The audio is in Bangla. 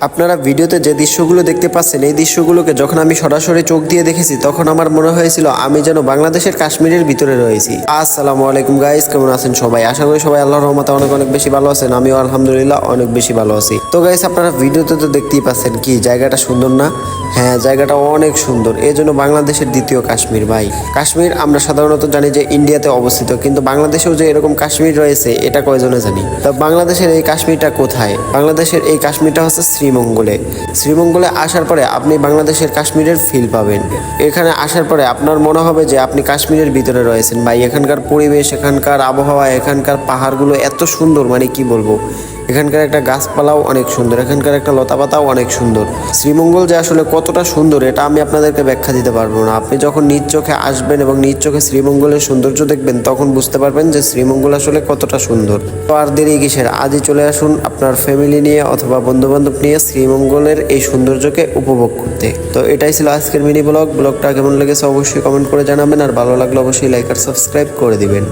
আপনারা ভিডিওতে যে দৃশ্যগুলো দেখতে পাচ্ছেন এই দৃশ্যগুলোকে যখন আমি সরাসরি চোখ দিয়ে দেখেছি তখন আমার মনে হয়েছিল আমি যেন বাংলাদেশের কাশ্মীরের ভিতরে রয়েছি। আসসালামু আলাইকুম গাইস, কেমন আছেন সবাই? আশা করি সবাই আল্লাহর রহমতে অনেক অনেক বেশি ভালো আছেন। আমিও আলহামদুলিল্লাহ অনেক বেশি ভালো আছি। তো গাইস, আপনারা ভিডিওতে তো দেখতেই পাচ্ছেন কি জায়গাটা সুন্দর না? হ্যাঁ, জায়গাটা অনেক সুন্দর। এই জন্য বাংলাদেশের দ্বিতীয় কাশ্মীর ভাই। কাশ্মীর আমরা সাধারণত জানি যে ইন্ডিয়াতে অবস্থিত, কিন্তু বাংলাদেশেও যে এরকম কাশ্মীর রয়েছে এটা কয়জনে জানি। তা বাংলাদেশের এই কাশ্মীরটা কোথায়? বাংলাদেশের এই কাশ্মীরটা হচ্ছে শ্রীমঙ্গলে। শ্রীমঙ্গলে আসার পরে আপনি বাংলাদেশের কাশ্মীরের ফিল পাবেন। এখানে আসার পরে আপনার মনে হবে যে আপনি কাশ্মীরের ভিতরে রয়েছেন ভাই। এখানকার পরিবেশ, এখানকার আবহাওয়া, এখানকার পাহাড়গুলো এত সুন্দর, মানে কি বলবো। এখানকার একটা গাছপালাও অনেক সুন্দর, এখানকার একটা লতাপাতাও অনেক সুন্দর। শ্রীমঙ্গল যে আসলে কতটা সুন্দর এটা আমি আপনাদেরকে ব্যাখ্যা দিতে পারবো না। আপনি যখন নিজ চোখে আসবেন এবং নিজ চোখে শ্রীমঙ্গলের সৌন্দর্য দেখবেন তখন বুঝতে পারবেন যে শ্রীমঙ্গল আসলে কতটা সুন্দর। তো আর দেরি কিসের, আজই চলে আসুন আপনার ফ্যামিলি নিয়ে অথবা বন্ধু বান্ধব নিয়ে শ্রীমঙ্গলের এই সৌন্দর্যকে উপভোগ করতে। তো এটাই ছিল আজকের মিনি ব্লগটা কেমন লেগেছে অবশ্যই কমেন্ট করে জানাবেন, আর ভালো লাগলে অবশ্যই লাইক আর সাবস্ক্রাইব করে দিবেন।